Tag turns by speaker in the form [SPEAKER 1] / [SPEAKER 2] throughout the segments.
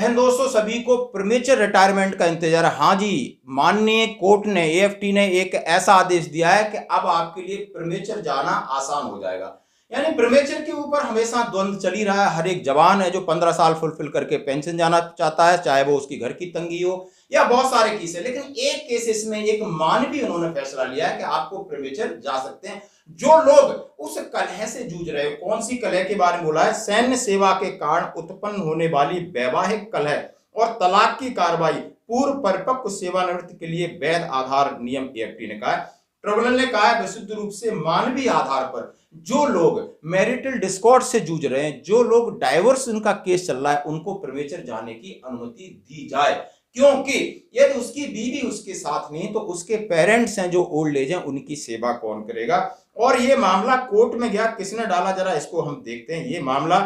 [SPEAKER 1] बहन दोस्तों, सभी को प्रीमेच्योर रिटायरमेंट का इंतजार है। हाँ जी, माननीय कोर्ट ने, एएफटी ने एक ऐसा आदेश दिया है कि अब आपके लिए प्रीमेच्योर जाना आसान हो जाएगा। यानी प्रीमेच्योर के ऊपर हमेशा द्वंद्व चल ही रहा है। हर एक जवान है जो 15 साल फुलफिल करके पेंशन जाना चाहता है, चाहे वो उसकी घर की तंगी हो या बहुत सारे केस है। लेकिन एक केस इसमें एक मानवीय उन्होंने फैसला लिया है कि आपको प्रीमेच्योर जा सकते हैं। जो लोग उस कलह से जूझ रहे हो, कौन सी कलह के बारे में बोला है? सैन्य सेवा के कारण उत्पन्न होने वाली वैवाहिक कलह और तलाक की कार्रवाई पूर्व परिपक्व सेवानिवृत्ति के लिए वैध आधार नियम एएफटी ने कहा है। ट्रिब्यूनल ने कहा है विशुद्ध रूप से मानवीय आधार पर जो लोग मैरिटल डिस्कॉर्ड से जूझ रहे हैं, जो लोग डाइवोर्स उनका केस चल रहा है, उनको प्रीमेच्योर जाने की अनुमति दी जाए। क्योंकि यदि उसकी बीवी उसके साथ नहीं तो उसके पेरेंट्स हैं जो ओल्ड एज हैं, उनकी सेवा कौन करेगा? और ये मामला कोर्ट में गया, किसने डाला जरा इसको हम देखते हैं। ये मामला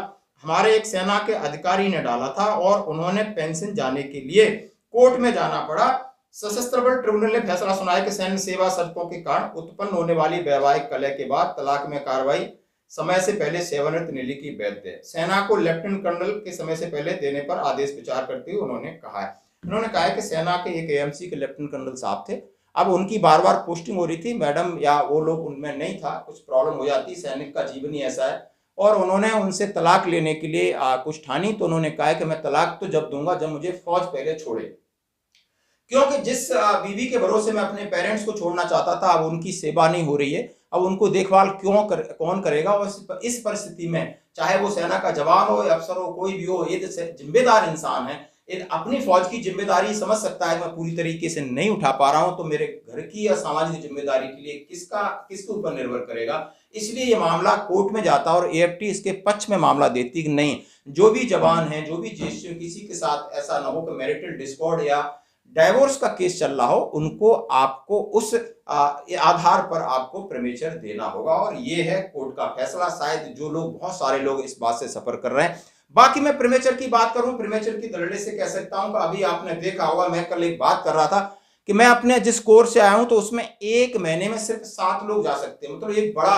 [SPEAKER 1] हमारे एक सेना के अधिकारी ने डाला था और उन्होंने पेंशन जाने के लिए कोर्ट में जाना पड़ा। सशस्त्र बल ट्रिब्यूनल ने फैसला सुनाया कि सैन्य सेवा शर्तों के कारण उत्पन्न होने वाली वैवाहिक कलह के बाद तलाक में कार्रवाई समय से पहले सेवानिवृत्त नीली की वैध है। सेना को लेफ्टिनेंट कर्नल के समय से पहले देने पर आदेश विचार करते हुए उन्होंने कहा है कि सेना के एक एएमसी के लेफ्टिनेंट कर्नल साहब थे। अब उनकी बार बार पोस्टिंग हो रही थी, मैडम या वो लोग उनमें नहीं था, कुछ प्रॉब्लम हो जाती, सैनिक का जीवन ही ऐसा है। और उन्होंने उनसे तलाक लेने के लिए कुछ ठानी, तो उन्होंने कहा कि मैं तलाक तो जब दूंगा जब मुझे फौज पहले छोड़े। क्योंकि जिस बीवी के भरोसे मैं अपने पेरेंट्स को छोड़ना चाहता था, अब उनकी सेवा नहीं हो रही है, अब उनको देखभाल कौन करेगा? और इस परिस्थिति में चाहे वो सेना का जवान हो या अफसर हो, कोई भी हो, ये जिम्मेदार इंसान है, अपनी फौज की जिम्मेदारी समझ सकता है। मैं पूरी तरीके से नहीं उठा पा रहा हूं तो मेरे घर की या सामाजिक जिम्मेदारी के लिए किसके ऊपर निर्भर करेगा? इसलिए ये मामला कोर्ट में जाता और एएफटी इसके पक्ष में मामला देती कि नहीं, जो भी जवान है, जो भी ज्येष्ठ, किसी के साथ ऐसा ना हो कि मैरिटल डिस्कॉर्ड या डाइवोर्स का केस चल रहा हो, उनको आपको उस आधार पर आपको प्रीमेच्योर देना होगा। और ये है कोर्ट का फैसला। शायद जो लोग, बहुत सारे लोग इस बात से सफर कर रहे हैं। बाकी मैं प्रीमेच्योर की बात करूं, प्रीमेच्योर की दलड़े से कह सकता हूं कि अभी आपने देखा होगा, मैं कल एक बात कर रहा था कि मैं अपने जिस कोर्स से आया हूं तो उसमें एक महीने में सिर्फ 7 लोग जा सकते हैं। मतलब एक बड़ा,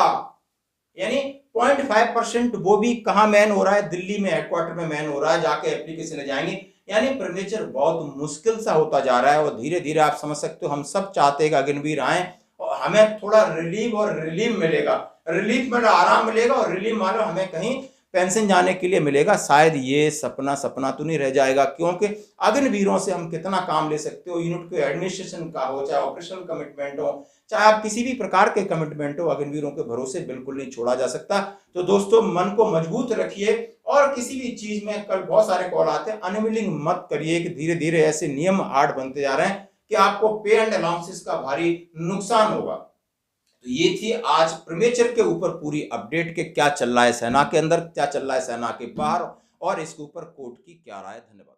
[SPEAKER 1] यानी 0.5%, वो भी कहां मैन हो रहा है? दिल्ली में हेडक्वार्टर में मैन हो रहा है, जाके एप्लीकेशन जाएंगे। यानी प्रीमेच्योर बहुत मुश्किल सा होता जा रहा है और धीरे धीरे आप समझ सकते हो, हम सब चाहते हैं कि अग्निवीर आए और हमें थोड़ा रिलीफ मिलेगा, रिलीफ में आराम मिलेगा और रिलीफ मानो हमें कहीं पेंशन जाने के लिए मिलेगा। शायद ये सपना तो नहीं रह जाएगा, क्योंकि अग्निवीरों से हम कितना काम ले सकते हो। यूनिट के एडमिनिस्ट्रेशन का हो, चाहे ऑपरेशनल कमिटमेंट हो, चाहे आप किसी भी प्रकार के कमिटमेंट हो, अग्निवीरों के भरोसे बिल्कुल नहीं छोड़ा जा सकता। तो दोस्तों, मन को मजबूत रखिए और किसी भी चीज में, कल बहुत सारे कॉल आते हैं, अनविलिंग मत करिए कि धीरे धीरे ऐसे नियम हार्ड बनते जा रहे हैं कि आपको पे एंड अलाउंसेस का भारी नुकसान होगा। तो ये थी आज प्रीमेच्योर के ऊपर पूरी अपडेट के क्या चल रहा है सेना के अंदर, क्या चल रहा है सेना के बाहर, और इसके ऊपर कोर्ट की क्या राय है। धन्यवाद।